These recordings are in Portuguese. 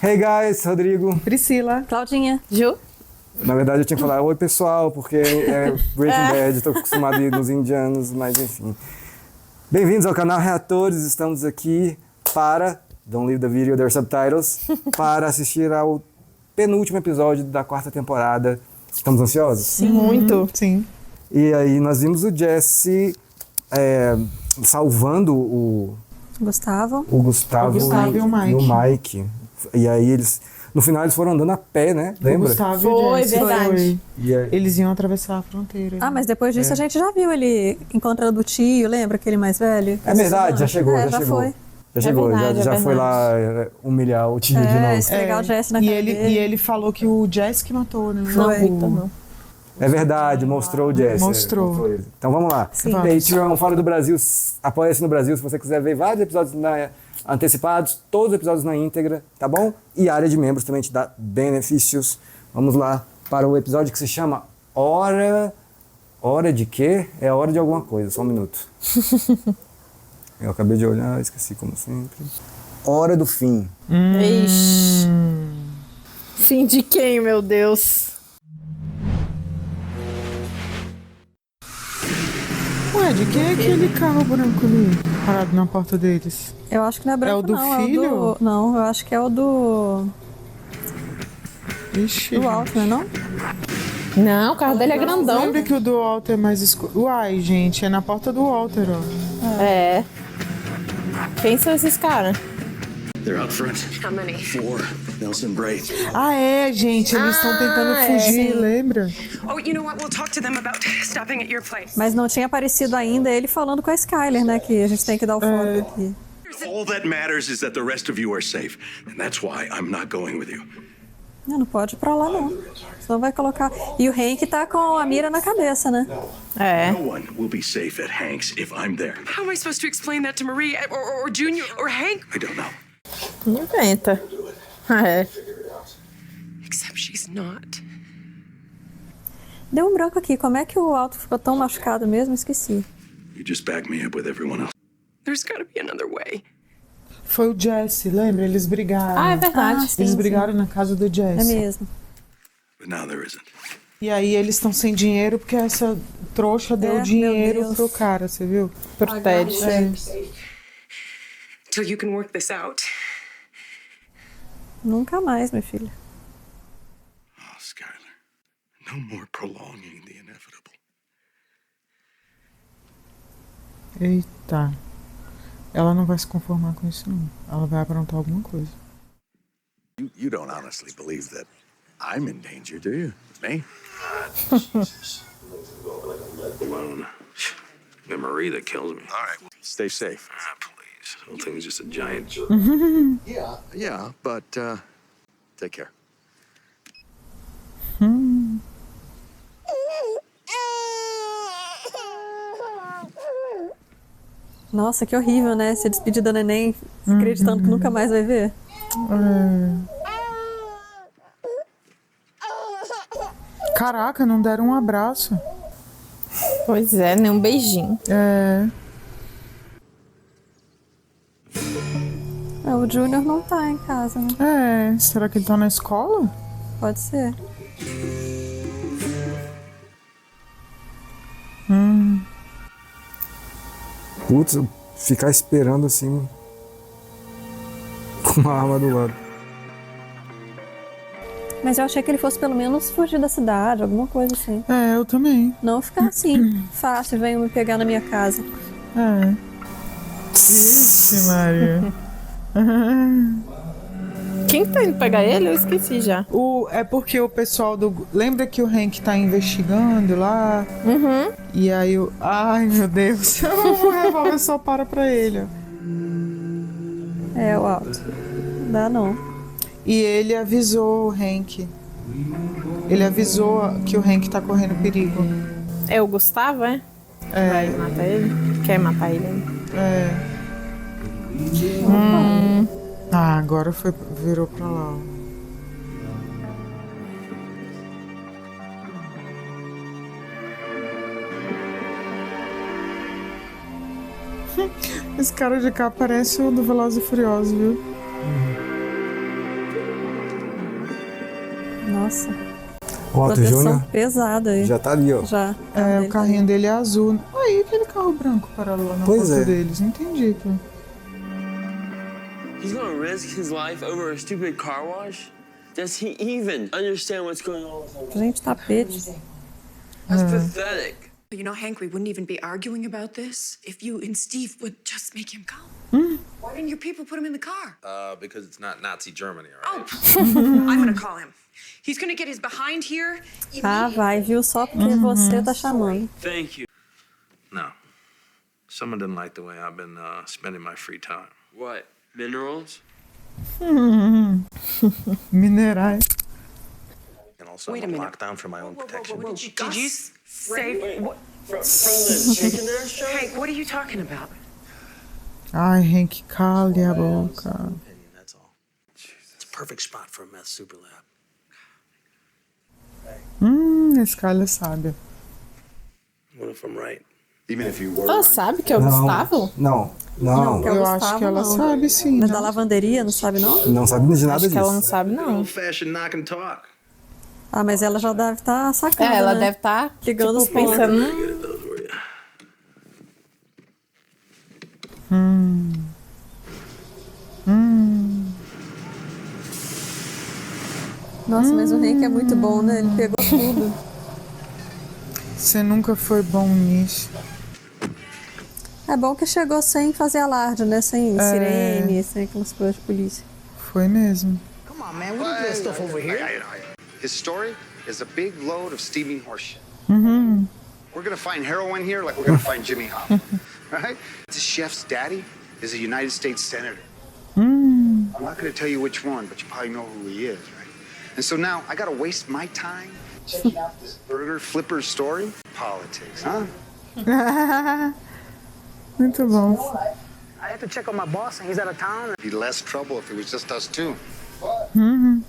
Hey guys, Rodrigo. Priscila. Claudinha. Ju. Na verdade eu tinha que falar oi pessoal, porque é Breaking Bad, tô acostumado a ir nos indianos, mas enfim. Bem-vindos ao canal Reatores, estamos aqui para, don't leave the video, there are subtitles, para assistir ao penúltimo episódio da 4ª temporada. Estamos ansiosos? Sim. Muito. Sim. E aí nós vimos o Jesse salvando o Gustavo e o Mike. E aí eles, no final eles foram andando a pé, né? Lembra? O Gustavo Foi, e o Jesse. verdade. Aí, eles iam atravessar a fronteira. Ah, mas depois disso a gente já viu ele encontrando o tio, lembra aquele mais velho? é verdade, já chegou, já foi. Já chegou, verdade, já foi lá humilhar o tio de novo. Esfregar o Jesse na cara dele. E ele falou que o Jesse que matou, né? Foi. É verdade, mostrou o Jesse. Mostrou ele. Então vamos lá. Sim. Patreon, Fora do Brasil, apoia-se no Brasil se você quiser ver vários episódios antecipados, todos os episódios na íntegra, tá bom? E a área de membros também te dá benefícios. Vamos lá para o episódio que se chama Hora de quê? É hora de alguma coisa, só um minuto. Eu acabei de olhar, esqueci como sempre. Hora do fim. Ixi. Fim de quem, meu Deus? Ué, de quem é aquele carro branco ali, parado na porta deles? Eu acho que não é branco, É o do não. filho? É o do... Não, eu acho que é o do... Ixi. do Walter, não? Não, o carro dele é grandão. Lembra que o do Walter é mais escuro? Uai, gente, é na porta do Walter, ó. É. Quem são esses caras? They're out front. How many? 4. Nelson Braith. Ah, é, gente, eles estão tentando fugir, lembra? Oh, you know what? We'll talk to them about stopping at your place. Mas não tinha aparecido ainda ele falando com a Skyler, né? Que a gente tem que dar o foco aqui. All that matters is that the rest of you are safe. And that's why I'm not going with you. Não pode ir pra lá, não. Senão vai colocar... E o Hank tá com a mira na cabeça, né? É. No one will be safe at Hank's if I'm there. How am I supposed to explain that to Marie or Junior or Hank? I don't know. Inventa. É. Except she's not. Deu um branco aqui. Como é que o Alto ficou tão machucado mesmo? Esqueci. You just back me up with everyone else. There's gotta be another way. Foi o Jesse, lembra? Eles brigaram. Ah, é verdade. Eles brigaram na casa do É Jesse. mesmo. But now there isn't. E aí eles estão sem dinheiro porque essa trouxa deu meu dinheiro Deus. pro cara, você viu? Pro Ted. Till you can work this out. Nunca mais, minha filha. Oh, Skylar. No more prolonging the inevitable. Eita. Ela não vai se conformar com isso, não. Ela vai aprontar alguma coisa. You don't honestly believe that I'm in danger, do you? Me? Alone. And Marie that kills me. All right. Stay safe. Please. The whole thing is just a giant. Yeah, but take care. Nossa, que horrível, né? Se despedir da neném acreditando que nunca mais vai ver. Caraca, não deram um abraço. Pois é, nem um beijinho. É. O Junior não tá em casa, né? É. Será que ele tá na escola? Pode ser. Putz, ficar esperando assim, com uma arma do lado. Mas eu achei que ele fosse pelo menos fugir da cidade, alguma coisa assim. É, eu também. Não ficar assim, fácil, venham me pegar na minha casa. É. Ixi, Maria. Quem tá indo pegar ele? Eu esqueci já. É porque o pessoal do... Lembra que o Hank tá investigando lá? Uhum. E aí o... Ai, meu Deus. O revólver só para pra ele, ó. É, o Alto. Não dá não. E ele avisou o Hank. Ele avisou que o Hank tá correndo perigo. É o Gustavo, é? Vai matar ele? Quer matar ele? É. Ah, agora virou pra lá, ó. Esse cara de cá parece o do Velozes e Furiosos, viu? Nossa, O Otto proteção Júnior pesada aí. já tá ali, ó. Já. É, o carrinho dele é azul. Aí, aquele carro branco parado lá na Pois porta é. deles. Não entendi, pô. He's gonna risk his life over a stupid car wash? Does he even understand what's going on with him? Gente, tapete. That's pathetic. You know, Hank, we wouldn't even be arguing about this if you and Steve would just make him come. Why didn't your people put him in the car? Because it's not Nazi Germany, all right? Oh, I'm gonna call him. He's gonna get his behind here. Ah, vai, viu? Só porque você tá chamando. Thank you. No. Someone didn't like the way I've been spending my free time. What? Minerals? Minerais. And also, Wait a I'm minute. locked down for my own protection. Did you say what? From the chicken restaurant? Hank, what are you talking about? Ai, Hank, cale a boca. Opinion, that's all. It's a perfect spot for a meth super lab. Esse cara é sábio. What if I'm right? Even if you were. Ela sabe que é o Gustavo? Não, não. que é o Eu Gustavo, acho que ela não. sabe, sim. Mas né? da lavanderia, não sabe não? Não sabe de nada Acho que ela não disso. sabe, não. Old-fashioned knock and talk. Ah, mas ela já deve estar sacando, É, ela né? deve estar Ligando os pontos. pensando. Those were you. Nossa, mas o Hank é muito bom, né? Ele pegou tudo. Você nunca foi bom nisso. É bom que chegou sem fazer alarde, né? Sem sirene, sem aquelas coisas de polícia. Foi mesmo. Come on, man. We don't do that stuff over here. His story is a big load of steaming horseshit. We're gonna find heroin here like we're gonna find Jimmy Hoffa. Right? This chef's daddy is a United States senator. I'm not gonna tell you which one, but you probably know who he is, right? And so now I gotta waste my time checking out this burger flipper story? Politics, huh? Muito bom. I have to check on my boss, and he's out of town. Be less trouble if it was just us two. You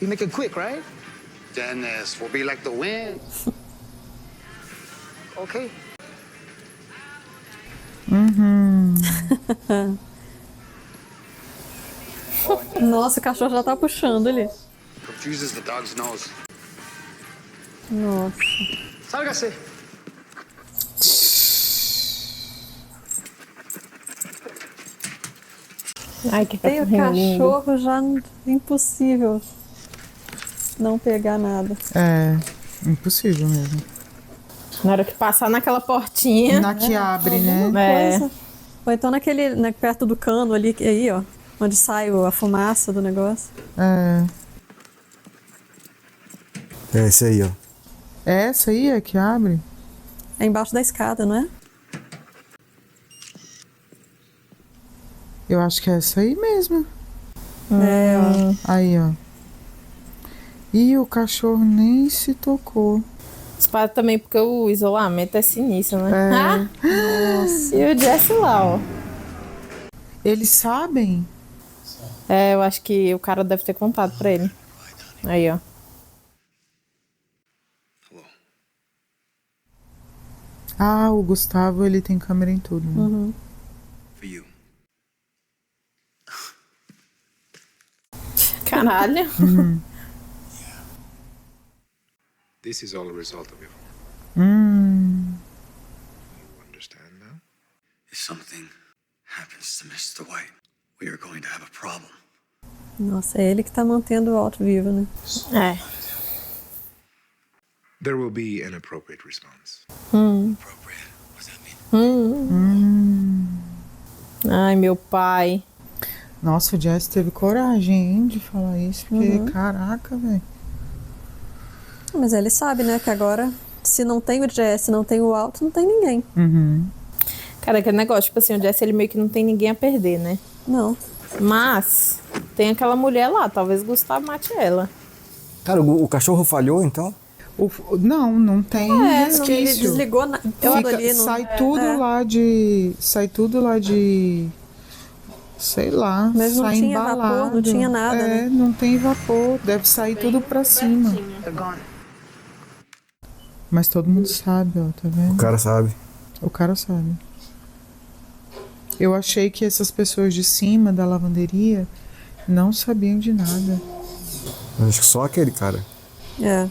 make it quick, right? Dennis, we'll be like the wind. Okay. Nossa, o cachorro já tá puxando ali. Confuses the dog's nose. Nossa. Sálgase. Ai, que Tem o cachorrinho lindo. cachorro já impossível não pegar nada. É, impossível mesmo. Na hora que passar naquela portinha. Na que abre, né? É. Coisa. Ou então naquele, perto do cano ali, aí, ó. Onde sai a fumaça do negócio. É. É esse aí, ó. Essa aí é que abre? É embaixo da escada, não é? Eu acho que é essa aí mesmo. É, ó. Aí, ó. E o cachorro nem se tocou. Espalha também porque o isolamento é sinistro, né? É. Ah! Nossa. E o Jesse lá, ó. Eles sabem? É, eu acho que o cara deve ter contado pra ele. Aí, ó. Ah, o Gustavo, ele tem câmera em tudo, né? For you. Caralho. This is all a result of your. Hum. You understand now? If something happens to Mr. White, we are going to have a problem. Nossa, é ele que tá mantendo o Otto vivo, né? É. There will be an appropriate response. Appropriate. What does that mean? Ai, meu pai. Nossa, o Jess teve coragem, hein, de falar isso, porque, caraca, velho. Mas ele sabe, né, que agora, se não tem o Jesse, não tem o Otto, não tem ninguém. Cara, aquele negócio, tipo assim, o Jesse, ele meio que não tem ninguém a perder, né? Não. Mas tem aquela mulher lá, talvez o Gustavo mate ela. Cara, o cachorro falhou, então? Não tem Ele resquício. desligou tudo ali. Não... Sai tudo lá de... Sai tudo lá de... Sei lá, Mas não sai tinha embalado. vapor, não tinha nada, né? Não tem vapor, deve sair tudo pra cima. They're gone. Mas todo mundo sabe, ó, tá vendo? O cara sabe. O cara sabe. Eu achei que essas pessoas de cima da lavanderia não sabiam de nada. Acho que só aquele cara. É.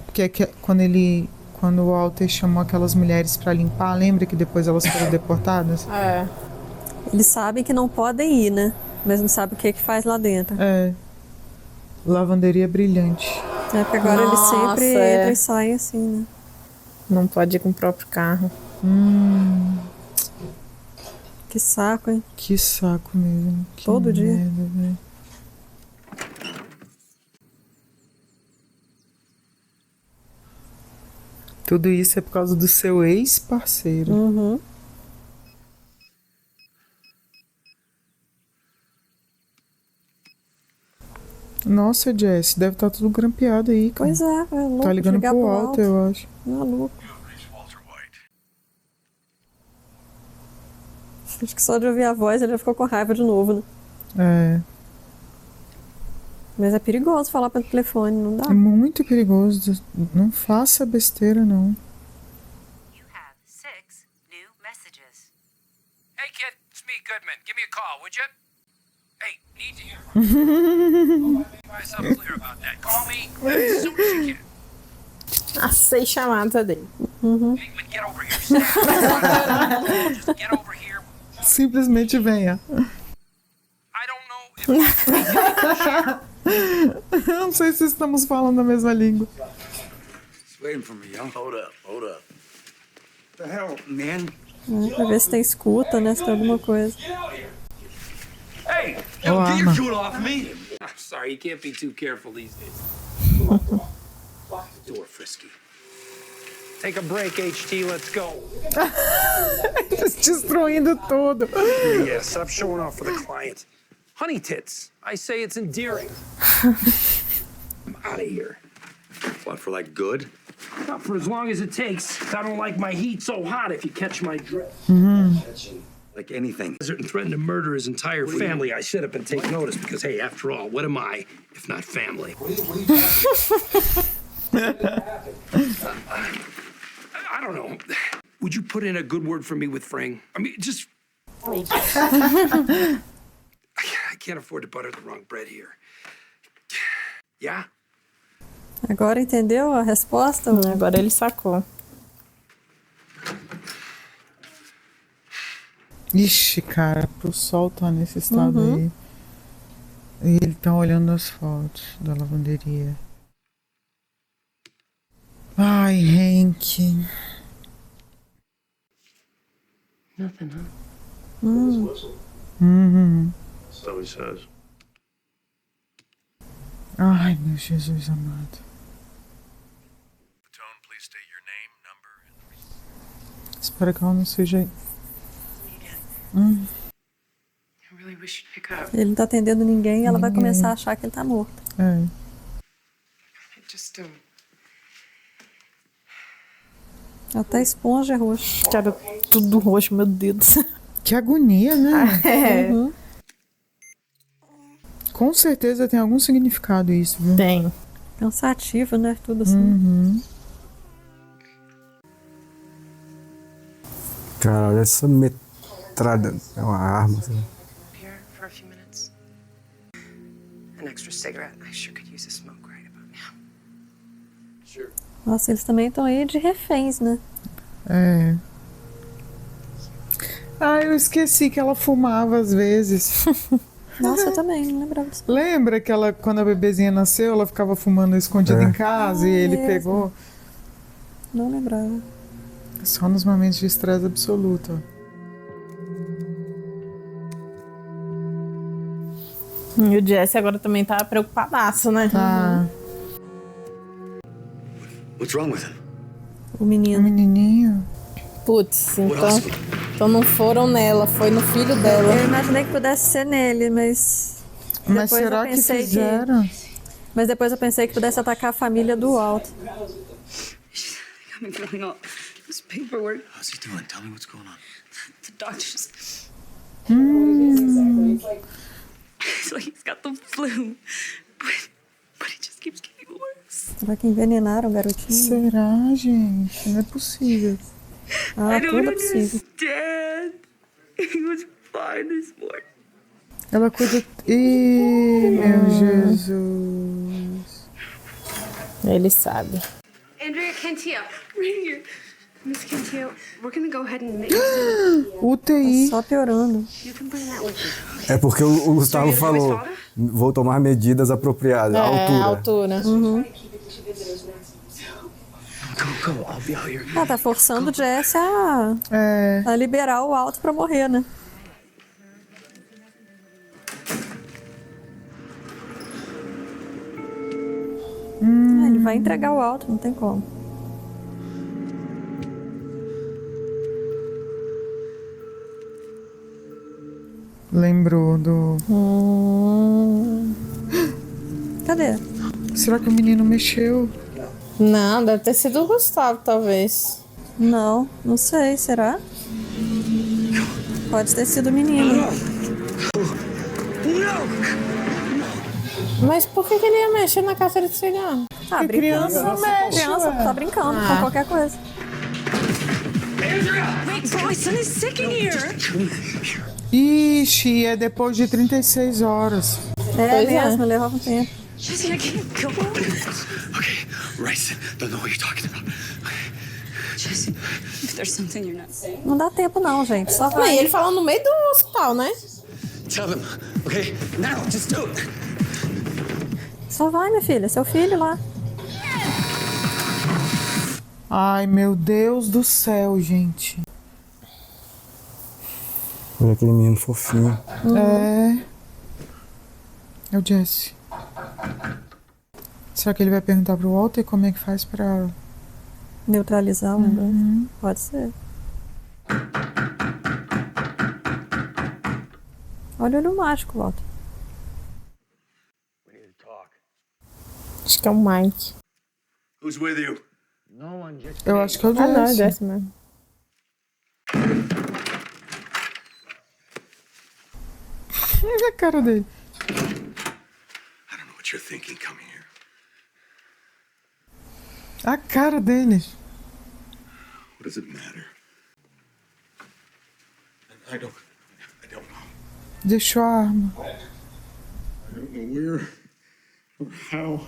Porque quando o Walter chamou aquelas mulheres pra limpar, lembra que depois elas foram deportadas? É. Eles sabem que não podem ir, né? Mas não sabem o que faz lá dentro. Lavanderia brilhante. É, porque agora eles sempre é. entram e saem assim, né? Não pode ir com o próprio carro. Que saco, hein? Que saco mesmo. Que Todo dia. merda, velho. Tudo isso é por causa do seu ex-parceiro. Uhum. Nossa, Jess, deve estar tudo grampeado aí, cara. Pois é louco. Tá ligando ligar pro pro Walter, eu acho. Maluco. Acho que só de ouvir a voz ele já ficou com raiva de novo, né? Mas é perigoso falar pelo telefone, não dá? É muito perigoso. Não faça besteira, não. Hey kid, it's me, Goodman. Give me a call, would you? Hey, need to hear. Make myself clear about that. Call me as soon as you can. As 6 chamadas dele. Hey, get over here. Just get over here. Simplesmente venha. I don't know if Eu não sei se estamos falando a mesma língua. It's waiting for me, yo. Hold up, hold up. What the hell, man? Pra ver se tem escuta, né? Se tem alguma coisa. Hey, Oh, get your Arma. foot off me. I'm sorry, you can't be too careful these days. Door frisky. Take a break, HT. Let's go. Destruindo tudo. Yeah, stop showing off for the client. Honey tits. I say it's endearing. I'm out of here. What, for like good? Not for as long as it takes. I don't like my heat so hot, if you catch my drift. Like anything. And threatened to murder his entire family. I sit up and take notice because, hey, after all, what am I if not family? I don't know. Would you put in a good word for me with Fring? I mean, just. I can't afford to butter the wrong bread here. Yeah? Agora entendeu a resposta? Agora ele sacou. Ixi, cara, pro sol tá nesse estado aí. E ele tá olhando as fotos da lavanderia. Ai, Hank. Nothing, huh? So he says. Ai, meu Jesus amado. Tone, please state your name, number, and Espero que ela não seja. I really wish you'd pick up. Ele não tá atendendo ninguém e ela vai começar a achar que ele tá morto. É. Just Até esponja é roxa. Cara, tudo roxo, meu Deus do céu. Que agonia, né? É. Com certeza tem algum significado isso, viu? Tem. Cansativo, né? Tudo assim. Cara, olha essa metralha. É uma arma, assim. here for a few minutes. An extra cigarette. I sure could use a smoke right about now. Nossa, eles também estão aí de reféns, né? É. Ah, eu esqueci que ela fumava às vezes. Nossa, eu também, não lembrava disso. Lembra que ela, quando a bebezinha nasceu, ela ficava fumando escondida em casa e ele mesmo. pegou? Não lembrava. Só nos momentos de estresse absoluto. E o Jesse agora também tá preocupadaço, né? Tá. What's wrong with him? O O menino. menininho. Putz, então não foram nela, foi no filho dela. Eu imaginei que pudesse ser nele, mas. Mas depois eu será que pensei fizeram? Mas depois eu pensei que pudesse atacar a família do Alto. I'm filling all this paperwork. How's he doing? Tell me what's going on. The doctor's. It's like he's got the flu. But he just keeps getting worse. Será que envenenaram o garotinho? Será, gente? Não é possível. Ah, tudo é possível. Dad, he was fine this morning. Ela cuida... Ih, meu Jesus. Ele sabe. Andrea Cantillo, right here. Miss Cantillo, we're gonna go ahead and make UTI. Só piorando. You can bring that with you. É porque o Gustavo falou, vou tomar medidas apropriadas. Altura. Uhum. Ah, tá forçando o Jesse a liberar o Alto pra morrer, né? Ele vai entregar o Alto, não tem como. Lembrou do... Cadê? Será que o menino mexeu? Não, deve ter sido o Gustavo, talvez. Não, não sei, será? Pode ter sido o menino. Mas por que ele ia mexer na carteira de cigarro? Ah, Porque brincando. criança não mexe, Criança ué. tá brincando com qualquer coisa. Wait, Bryson is sick in here. Ixi, é depois de 36 horas. É Pois é. mesmo, levava um tempo. Jesse, I can't go. Okay, Ryson, don't know what you're talking about. Jesse, if there's something you're not saying. Não dá tempo não, gente. Só Não, e vai. ele falando no meio do hospital, né? Tell them, okay? Now, just do it. Só vai, minha filha. Seu filho lá. Ai, meu Deus do céu, gente. Olha aquele menino fofinho. É o Jesse. Será que ele vai perguntar pro Walter como é que faz pra... Neutralizar o negócio. Pode ser. Olha o olho mágico, Walter. Acho que é o Mike. Who's with you? Eu acho que é o Ah, não, é Jesse. Jesse mesmo. A cara dele. I don't know what you're thinking coming here. A cara dele. What does it matter? I don't know. Deixou a arma. I don't know where or how.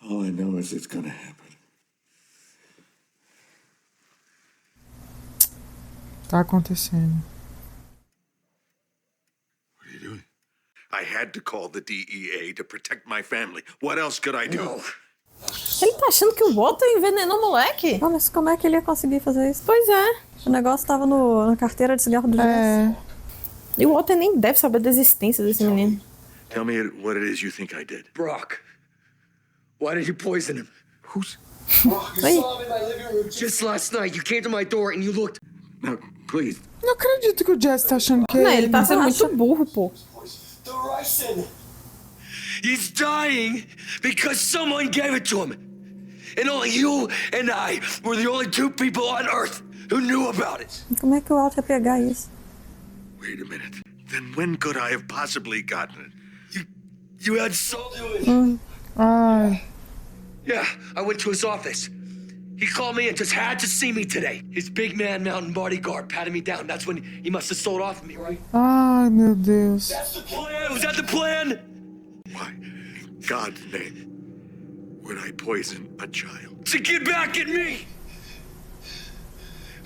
All I know is it's gonna happen. Tá acontecendo. What are you doing? I had to call the DEA to protect my family. What else could I do? Ele tá achando que o Walter envenenou o moleque? Ah, mas como é que ele ia conseguir fazer isso? Pois é. O negócio tava na carteira de cigarro do Jesse. É. E o Walter nem deve saber da existência desse menino. Tell me what it is you think I did. Brock, why did you poison him? Who's... Aí. Just last night, you came to my door and you looked. Now, please. Não acredito que o Jesse tá achando que é Não, ele tá sendo muito burro, pô. He's dying because someone gave it to him. And only you and I were the only two people on Earth who knew about it. Como é que o Walter ia pegar isso? Wait a minute. Then when could I have possibly gotten it? You had sold it. Ai. Yeah, I went to his office. He called me and just had to see me today. His big man mountain bodyguard patted me down. That's when he must have sold off of me, right? Ai, meu Deus. That's the plan. Was that the plan? Why, in God's name, would I poison a child? To get back at me.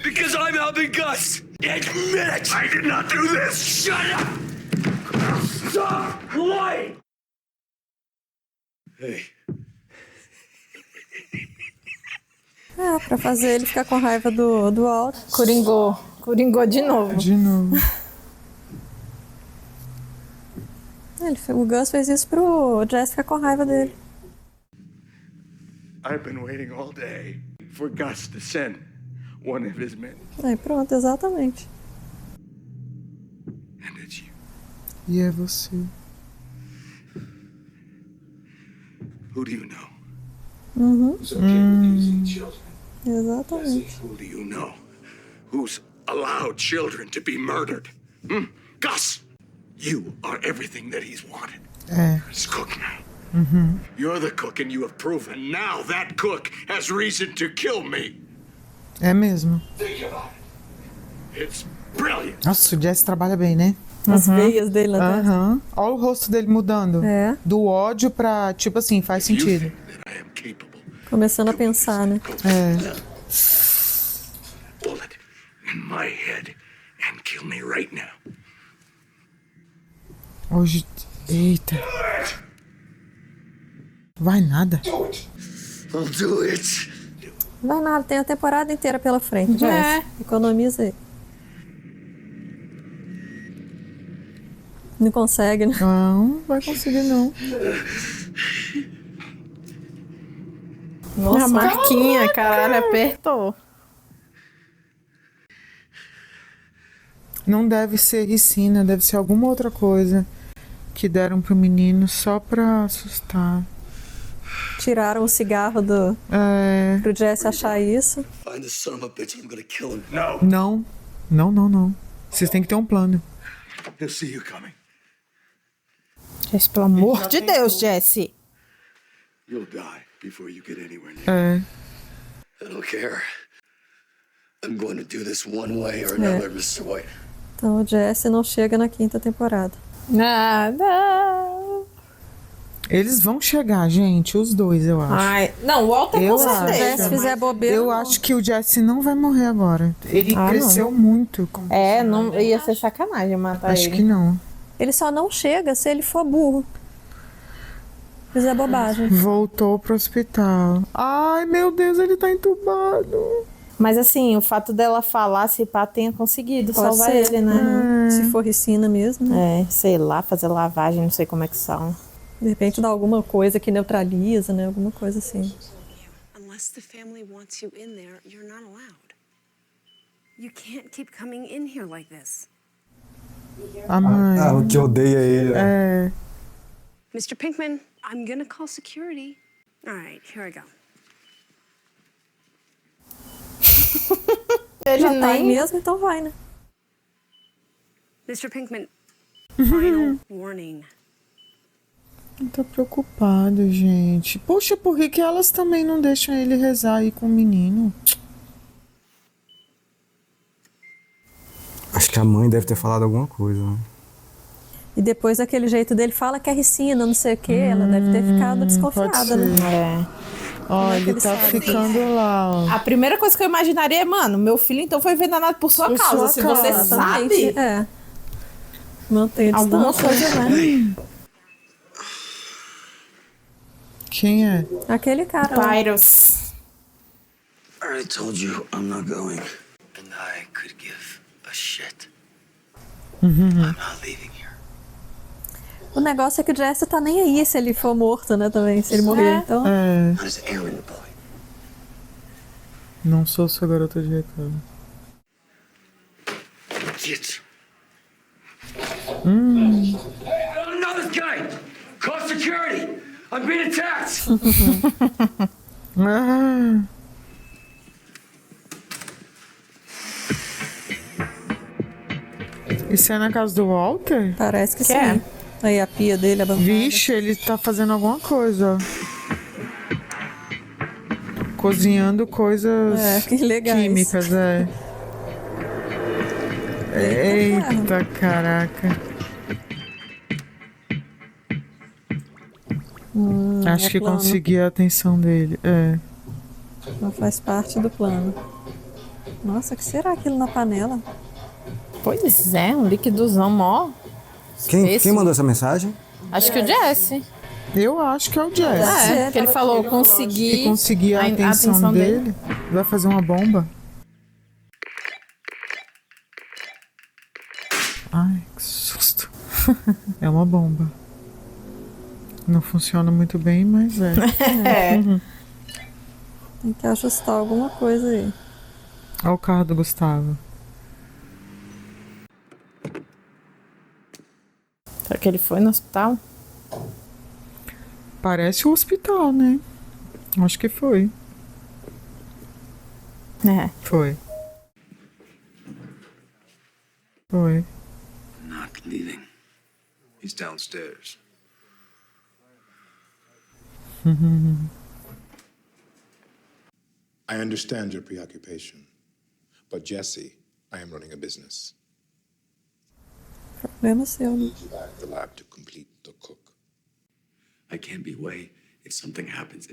Because I'm helping Gus. Admit it. I did not do this! Shut up. Stop lying. Hey, É, pra fazer ele ficar com raiva do Walter. Coringou. Coringou de novo. De novo. O Gus fez isso pro Jesse ficar com raiva dele. I've been waiting all day for Gus to send one of his men. Aí pronto, exatamente. And it's you. E é você. Who do you know? Uhum. It's okay with using children. Exatamente. Who do you know? Who's allowed children to be murdered? Gus! You are everything that he's wanted. É. He's cooked now. You're the cook and you have proven. Now that cook has reason to kill me. É mesmo. Think about it. It's brilliant. Nossa, o Jesse trabalha bem, né? As veias dele lá dentro. Aham. Olha o rosto dele mudando. É. Do ódio pra, tipo assim, faz sentido. I am capable. Começando a pensar, né? É. Bullet in my head and kill me right now. Hoje. Eita. Vai nada. I'll do it. Não vai nada, tem a temporada inteira pela frente. É. Jess. Economiza aí. Não consegue, né? Não, vai conseguir não. A marquinha, caralho, apertou. Não deve ser ricina, deve ser alguma outra coisa que deram pro menino só pra assustar. Tiraram o cigarro pro Jesse achar isso. Find this son of a bitch and I'm gonna kill him. No. Não. Vocês têm que ter um plano. He'll see you coming. Jesse, pelo amor de Deus, Jesse. You'll die before you get anywhere near. É. I don't care. I'm going to do this one way or another, Mr. White. Então o Jesse não chega na 5ª temporada. Nada. Eles vão chegar, gente, os dois, eu acho. Ai, não, o Walter Eu com acho. Se o certeza. Jesse fizer bobeira, Eu não. acho que o Jesse não vai morrer agora. Ele cresceu muito. Não ia ser sacanagem matar Acho ele. que não. Ele só não chega se ele for burro. Fizer bobagem. Voltou pro hospital. Ai, meu Deus, ele tá entubado. Mas assim, o fato dela falar, se pá, tenha conseguido Pode salvar ser. ele, né? Se for ricina mesmo, né? É, sei lá, fazer lavagem, não sei como é que são. De repente dá alguma coisa que neutraliza, né? Alguma coisa assim. Unless the family wants you in there, you're not allowed. You can't keep coming in here like this. A mãe. O que odeia ele. É. Mr. Pinkman, I'm gonna call security. All right, here I go. Ele Já tá aí nem... mesmo, então vai, né? Mr. Pinkman, final warning. Ele tá preocupado, gente. Poxa, por que elas também não deixam ele rezar aí com o menino? Acho que a mãe deve ter falado alguma coisa, né? E depois daquele jeito dele fala que é ricina, não sei o quê. Ela deve ter ficado desconfiada, né? Ó, é que ele ele tá sabe? ficando lá, ó. A primeira coisa que eu imaginaria é, mano, meu filho então foi envenenado por sua Por causa. sua Se causa. você Exatamente, sabe, é. Manter a alguma distância. coisa, né? Quem é? Aquele cara lá. Pyros. I already told you I'm not going. And I could give a shit. I'm not leaving here. O negócio é que o Jesse tá nem aí se ele for morto, né, também, se ele morrer. Então, É. Not as errand boy. Não sou sua garota de recado. Shit. Hey, I don't know this guy. Call security. I'm being attacked. Ah. Isso é na casa do Walter? parece que sim. é? Aí a pia dele abandonada. Vixe, ele tá fazendo alguma coisa, ó. Cozinhando coisas Que legais. químicas, é. Eita, caraca. Acho é que plano. consegui a atenção dele. É. Não faz parte do plano. Nossa, o que será aquilo na panela? Pois é, um liquidozão mó. Quem mandou essa mensagem? Acho que o Jesse. Eu acho que é o Jesse. É, porque ele falou, consegui Se conseguir a atenção dele, vai fazer uma bomba. Ai, que susto. É uma bomba. Não funciona muito bem, mas é. Tem que ajustar alguma coisa aí. Olha o carro do Gustavo. Será que ele foi no hospital? Parece o hospital, né? Acho que foi. É. Foi. Foi. Not leaving. He's downstairs. I understand your preoccupation, but Jesse, I am running a business. Problema seu, né? You back the lab to complete the cook. I can't be away if something happens.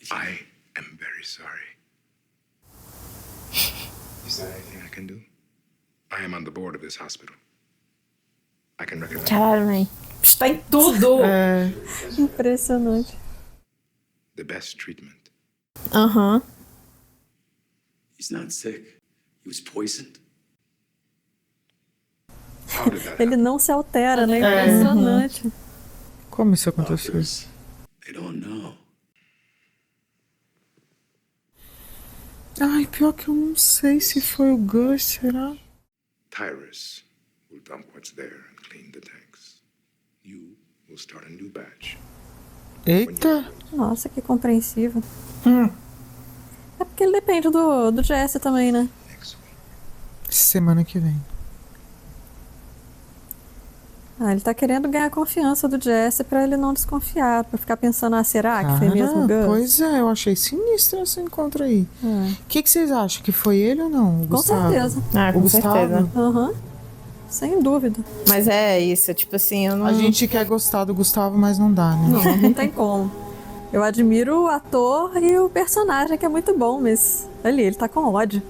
If I am very sorry. Is there anything I can do? I am on the board of this hospital. I can recommend. Caralho, mãe. Está em tudo. Impressionante. The best treatment. Aham. he's not sick, he was poisoned. How did that Ele não se altera, né? Impressionante. Como isso aconteceu? They don't know. Ai, pior que eu não sei se foi o Gus, será? Tyrus will dump what's there and clean the tanks. You will start a new batch. Eita! Nossa, que compreensivo. É porque ele depende do Jesse também, né? Semana que vem. Ah, ele tá querendo ganhar a confiança do Jesse pra ele não desconfiar, pra ficar pensando, ah, será que foi mesmo o Gus? Pois é, eu achei sinistro esse encontro aí. O que vocês acham? Que foi ele ou não? O Com Gustavo? certeza. Ah, O com Gustavo? certeza. Aham. Sem dúvida. Mas é isso, tipo assim, eu não... A gente quer gostar do Gustavo, mas não dá, né? Não tem como. Eu admiro o ator e o personagem, que é muito bom, mas ali, ele tá com ódio.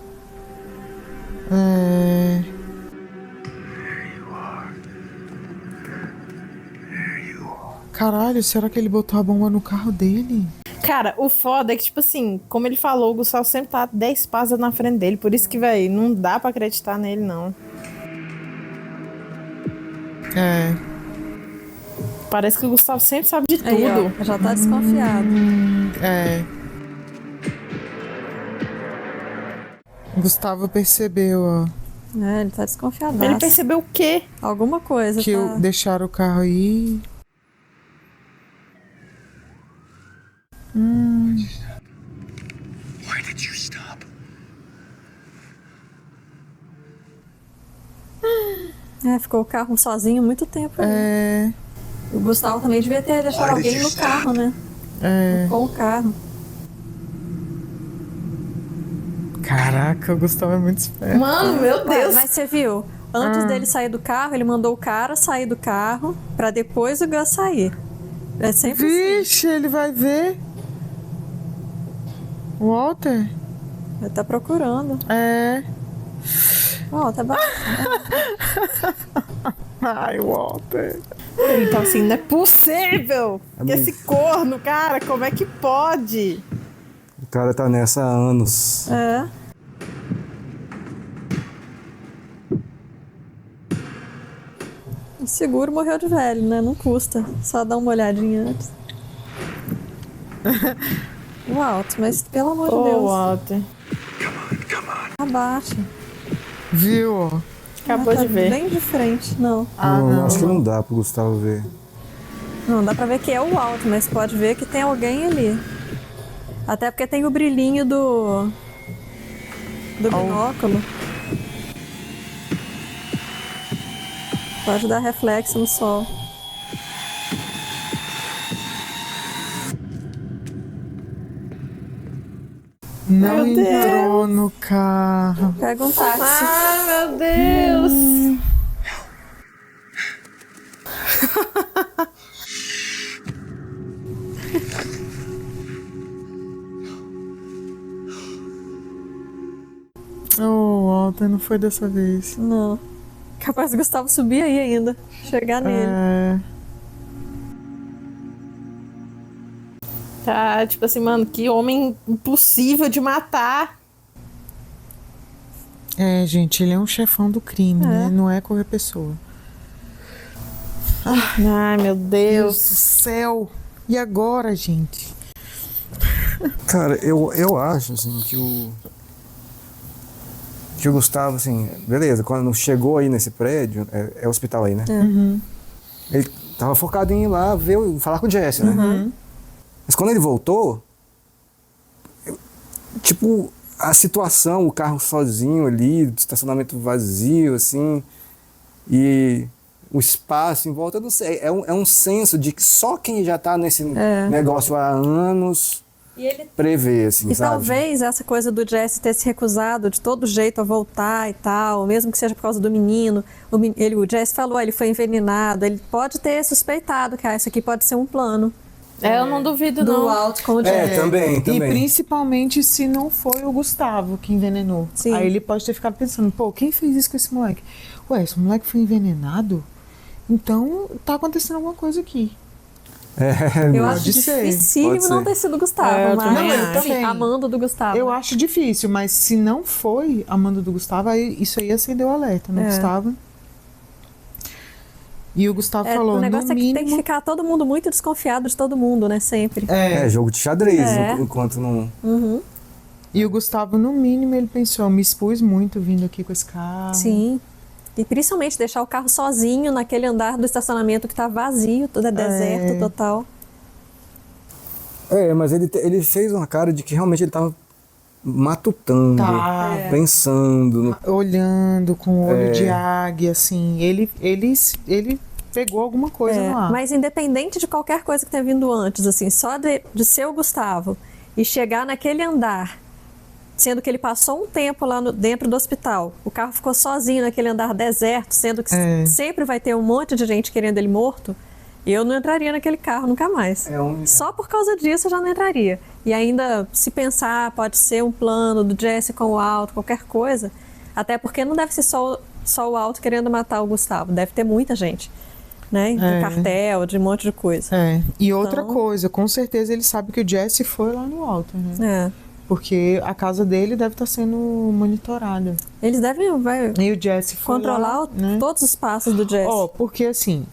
Caralho, será que ele botou a bomba no carro dele? Cara, o foda é que, tipo assim, como ele falou, o Gustavo sempre tá 10 passos na frente dele. Por isso que, velho, não dá pra acreditar nele, não. É. Parece que o Gustavo sempre sabe de tudo. Aí, ó, já tá desconfiado. É. O Gustavo percebeu, ó. É, ele tá desconfiado. Ele percebeu o quê? Alguma coisa, Que tá? deixaram o carro aí. Why did you stop? É, ficou o carro sozinho muito tempo. É. O Gustavo também devia ter deixado alguém no carro, né? É. Com o carro. Caraca, o Gustavo é muito esperto. Mano, meu Deus. Mas você viu? Antes dele sair do carro, ele mandou o cara sair do carro pra depois o Gus sair. É sempre Vixe, ele vai ver. Walter? Ele tá procurando. É. Ó, tá batendo. Ai, Walter. Então, assim, não é possível que esse corno, cara, como é que pode? O cara tá nessa há anos. É. O seguro morreu de velho, né? Não custa. Só dar uma olhadinha antes. O alto, mas pelo amor de Deus. Walter. Abaixa. Viu, ó. Acabou tá de ver. Bem de frente, não. Não, acho que não dá pro Gustavo ver. Não, dá pra ver que é o alto, mas pode ver que tem alguém ali. Até porque tem o brilhinho do binóculo. Pode dar reflexo no sol. Não Meu entrou no carro. Pega um táxi. Ah, meu Deus. Oh, Walter, não foi dessa vez. Não. Capaz do Gustavo subir aí ainda. Chegar nele. É. Tá, tipo assim, mano, que homem impossível de matar. É, gente, ele é um chefão do crime, né? Não é qualquer pessoa. Ai, meu Deus do céu. E agora, gente? Cara, eu acho, assim, que o Gustavo, assim, beleza, quando chegou aí nesse prédio, é hospital aí, né? Ele tava focado em ir lá falar com o Jesse, né? Mas quando ele voltou, tipo, a situação, o carro sozinho ali, estacionamento vazio, assim, e o espaço em volta, eu não sei. É um senso de que só quem já tá nesse negócio há anos prevê, assim, E sabe? talvez essa coisa do Jesse ter se recusado de todo jeito a voltar e tal, mesmo que seja por causa do menino. O Jesse falou, ele foi envenenado, ele pode ter suspeitado que isso aqui pode ser um plano. Eu não duvido, do não. Walt com o Jesse. Também. E principalmente se não foi o Gustavo que envenenou. Sim. Aí ele pode ter ficado pensando, pô, quem fez isso com esse moleque? Ué, esse moleque foi envenenado? Então tá acontecendo alguma coisa aqui. Eu acho dificílimo não ter sido o Gustavo, mas eu também. amando do Gustavo. Eu acho difícil, mas se não foi amando do Gustavo, aí isso aí acendeu o alerta, né, Gustavo? E o Gustavo falou, o negócio no que mínimo... tem que ficar todo mundo muito desconfiado de todo mundo, né, sempre. Jogo de xadrez, enquanto não... E o Gustavo, no mínimo, ele pensou, me expus muito vindo aqui com esse carro. Sim. E principalmente deixar o carro sozinho naquele andar do estacionamento que tá vazio, tudo é deserto total. Mas ele fez uma cara de que realmente ele tava matutando, pensando. Olhando com o olho de águia, assim. Ele pegou alguma coisa lá. Mas independente de qualquer coisa que tenha vindo antes, assim, só de ser o Gustavo e chegar naquele andar, sendo que ele passou um tempo lá dentro do hospital, o carro ficou sozinho naquele andar deserto, sendo que sempre vai ter um monte de gente querendo ele morto, eu não entraria naquele carro nunca mais. Só por causa disso eu já não entraria. E ainda, se pensar, pode ser um plano do Jesse com o Walt, qualquer coisa, até porque não deve ser só o Walt querendo matar o Gustavo, deve ter muita gente, né? De cartel, de um monte de coisa. E outra coisa, com certeza ele sabe que o Jesse foi lá no alto, né? Porque a casa dele deve estar sendo monitorada. Eles devem e o Jesse foi controlar lá, né? todos os passos do Jesse. Porque assim,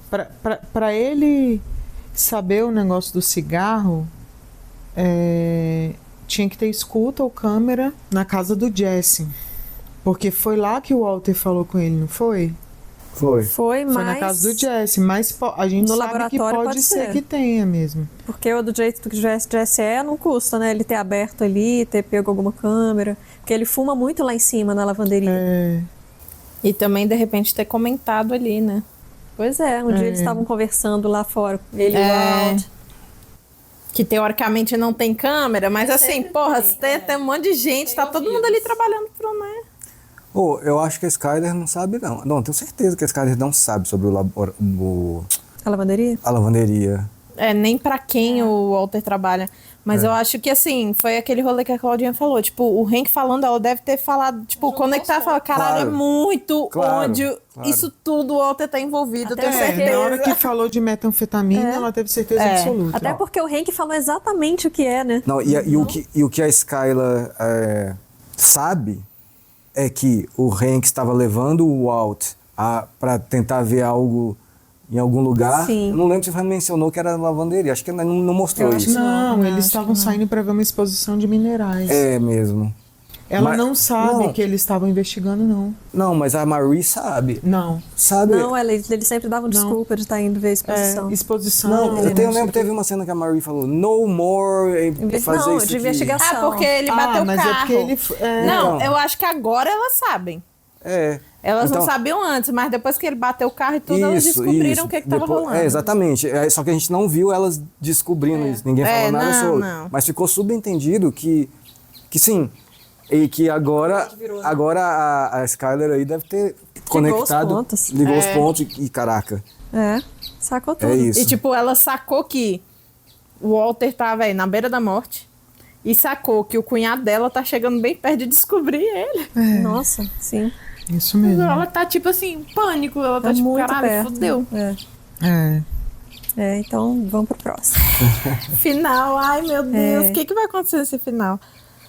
para ele saber o negócio do cigarro, tinha que ter escuta ou câmera na casa do Jesse. Porque foi lá que o Walter falou com ele, não foi? Foi na casa do Jesse, mas a gente no sabe laboratório que pode ser que tenha mesmo. Porque do jeito que o Jesse não custa, né? Ele ter aberto ali, ter pego alguma câmera. Porque ele fuma muito lá em cima, na lavanderia. E também, de repente, ter comentado ali, né? Pois é, um dia eles estavam conversando lá fora, ele e o Walt. Que teoricamente não tem câmera, mas assim, porra, tem um monte de gente, tá todo mundo ali trabalhando pro, né? Eu acho que a Skyler não sabe, não. Não, tenho certeza que a Skyler não sabe sobre A lavanderia? A lavanderia. Nem pra quem o Walter trabalha. Mas eu acho que, assim, foi aquele rolê que a Claudinha falou. Tipo, o Hank falando, ela deve ter falado, tipo, conectar e falar, caralho, é muito ódio. Claro. Isso tudo o Walter tá envolvido, eu tenho certeza. Na hora que falou de metanfetamina, ela teve certeza absoluta. Até porque o Hank falou exatamente o que é, né? Não, e o que a Skyler sabe é que o Hank estava levando o Walt para tentar ver algo em algum lugar. Sim. Eu não lembro se você mencionou que era lavanderia. Acho que não mostrou isso. Não, eles estavam saindo para ver uma exposição de minerais. É mesmo. Ela não sabe que eles estavam investigando, não. Não, mas a Marie sabe. Não. Sabe? Não, eles sempre davam desculpa de estar indo ver a exposição. Exposição. Não, eu lembro que teve uma cena que a Marie falou, no more fazer isso de investigação. Porque ele bateu o mas carro. É porque ele, Não, eu acho que agora elas sabem. Elas então, não sabiam antes, mas depois que ele bateu o carro e tudo, elas descobriram o que estava rolando. Exatamente. Só que a gente não viu elas descobrindo isso. Ninguém falou nada sobre. Não. Mas ficou subentendido que sim. E que agora a Skyler aí deve ter conectado. Ligou os pontos e caraca. Sacou tudo. É isso. E tipo, ela sacou que o Walter tava aí na beira da morte. E sacou que o cunhado dela tá chegando bem perto de descobrir ele. Nossa, sim. Isso mesmo. Ela tá tipo assim, em pânico. Ela tá tipo, muito caralho, perto. fudeu. Então vamos pro próximo. Final, ai meu Deus. O que vai acontecer nesse final?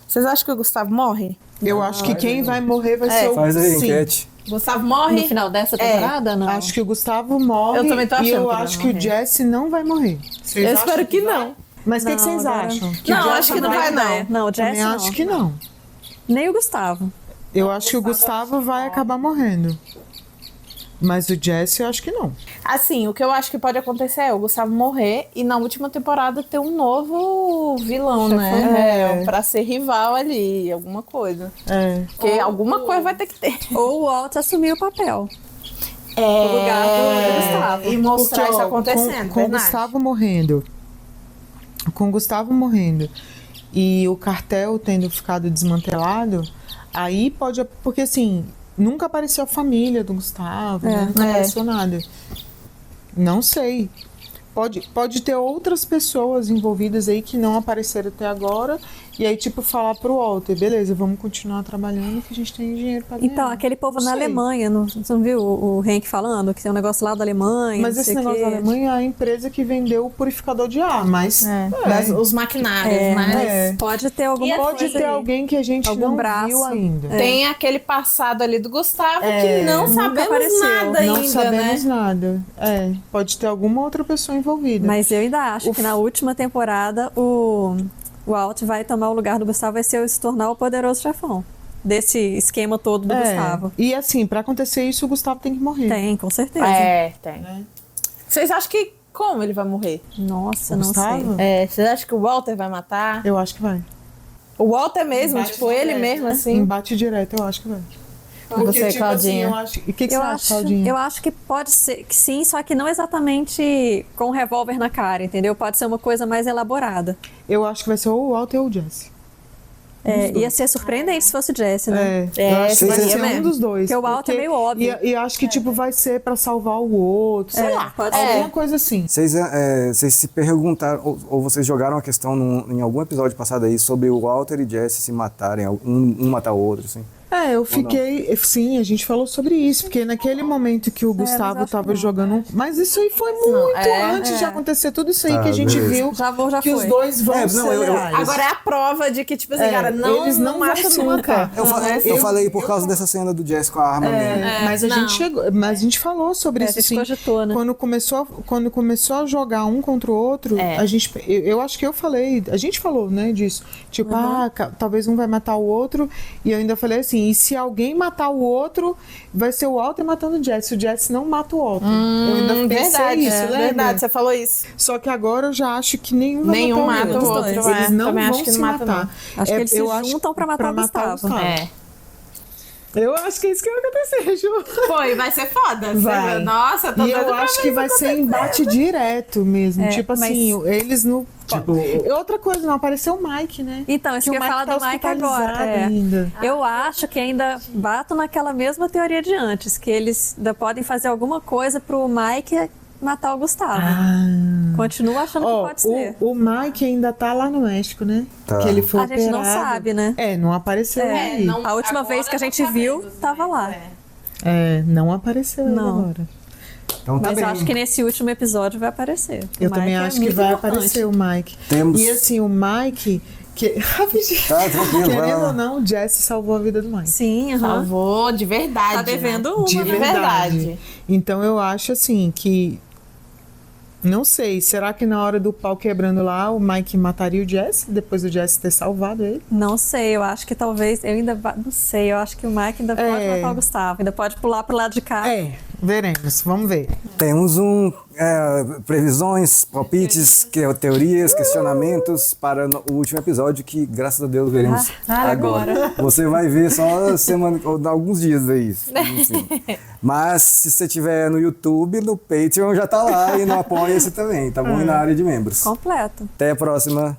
Vocês acham que o Gustavo morre? Eu acho que quem vai morrer vai ser o... Faz aí, enquete. Gustavo morre? No final dessa temporada, não? Acho que o Gustavo morre. Eu também tô achando e eu que acho que o Jesse não vai morrer. Eu espero que não. Mas o que vocês acham? Não, acho que não vai não. Não, o Jesse também acho que não. Nem o Gustavo. Eu acho que o Gustavo vai acabar morrendo. Mas o Jesse, eu acho que não. Assim, o que eu acho que pode acontecer é o Gustavo morrer e na última temporada ter um novo vilão, né? Pra ser rival ali, alguma coisa. Porque alguma coisa vai ter que ter. Ou o Walt assumir o papel. no lugar do Gustavo. E mostrar Porque, isso ó, acontecendo, com o Gustavo morrendo e o cartel tendo ficado desmantelado, aí pode... Porque, assim, nunca apareceu a família do Gustavo, né? Não apareceu nada. Não sei. Pode ter outras pessoas envolvidas aí que não apareceram até agora. E aí, tipo, falar pro Walter, beleza, vamos continuar trabalhando que a gente tem dinheiro pra ganhar. Então, aquele povo Não na sei. Alemanha, você não viu o Henk falando que tem um negócio lá da Alemanha? Mas não esse sei o negócio quê. da Alemanha é a empresa que vendeu o purificador de ar, mas... Os maquinários, né? Mas pode ter alguma Pode coisa ter aí. alguém que a gente Algum não braço. viu ainda. Tem aquele passado ali do Gustavo que não Nunca sabemos apareceu. nada Não ainda, sabemos né? nada. Pode ter alguma outra pessoa envolvida. Mas eu ainda acho que na última temporada o Walt vai tomar o lugar do Gustavo, vai se tornar o poderoso chefão desse esquema todo do Gustavo. E assim, pra acontecer isso, o Gustavo tem que morrer. Tem, com certeza. Tem. Vocês acham que como ele vai morrer? Nossa, O não Gustavo? sei. Vocês acham que o Walter vai matar? Eu acho que vai. O Walter mesmo, Embate tipo, ele direto, mesmo, né? assim? Embate direto, eu acho que vai. Você, Claudinha? eu acho... E o que você acha, Claudinha? Eu acho que pode ser que sim, só que não exatamente com um revólver na cara, entendeu? Pode ser uma coisa mais elaborada. Eu acho que vai ser ou o Walter ou o Jesse. Ia ser surpreendente se fosse o Jesse, né? Eu acho que vai seria ser um mesmo. dos dois. Porque o Walter é meio óbvio. E acho que, tipo, vai ser pra salvar o outro. Sei lá, pode ser. alguma coisa assim. Vocês se perguntaram, ou vocês jogaram a questão em algum episódio passado aí sobre o Walter e Jesse se matarem, um matar o outro, assim? Eu fiquei... Sim, a gente falou sobre isso, porque naquele momento que o Gustavo tava jogando... Mas isso aí foi muito antes de acontecer tudo isso aí que a gente viu. Já que foi. os dois vão ser leais. Agora é a prova de que, tipo assim, cara, eles não vão mata se nunca. matar. Eu falei por causa dessa cena do Jesse com a arma mesmo. Mas a gente chegou, mas a gente falou sobre isso, a gente assim, cogitou, né? quando começou a jogar um contra o outro, a gente, eu acho que eu falei, a gente falou, né, disso, tipo, talvez um vai matar o outro, e eu ainda falei assim, e se alguém matar o outro, vai ser o Walter matando o Jesse, o Jesse não mata o Walter. Eu ainda pensei Verdade, isso, lembra? verdade, você falou isso. Só que agora eu já acho que nenhum vai matar mata o outro. Eles não Também vão acho que se não mata, matar. não. Acho que eles se juntam pra matar o Gustavo. Eu acho que é isso que vai acontecer, Ju. Pô, e vai ser foda. Vai. Nossa, tô E doida eu pra acho ver que isso vai ser acontecer. embate direto mesmo. Tipo mas- assim, eles no... Tipo, E outra coisa, não apareceu o Mike, né? Então, isso que eu ia falar do Mike agora. Ainda. Eu acho que ainda bato naquela mesma teoria de antes, que eles ainda podem fazer alguma coisa pro Mike matar o Gustavo. Continuo achando que pode ser. O Mike ainda tá lá no México, né? Tá. Que ele foi A gente não operado. sabe, né? Não apareceu aí. não- A última agora vez que a não gente viu, sabemos, tava né? lá. Não apareceu ele Não. agora. então tá Mas bem. eu acho que nesse último episódio vai aparecer. O Eu Mike também é acho que muito vai importante. aparecer o Mike. Temos- E assim, o Mike... Rapidinho. Tá, tranquilo, vai Querendo lá. ou não, o Jesse salvou a vida do Mike. Sim, aham. Salvou, de verdade. Tá devendo né? uma, De né? verdade. Então eu acho assim que... Não sei, será que na hora do pau quebrando lá o Mike mataria o Jesse? Depois do Jesse ter salvado ele? Não sei, eu acho que talvez. Não sei, eu acho que o Mike ainda pode matar o Gustavo, ainda pode pular pro lado de cá. Veremos, vamos ver. Temos previsões, palpites, teorias, questionamentos para o último episódio que, graças a Deus, veremos agora. Você vai ver só semana, ou alguns dias aí. Enfim. Mas se você estiver no YouTube, no Patreon já tá lá e no Apoia-se também, tá bom? E na área de membros. Completo. Até a próxima.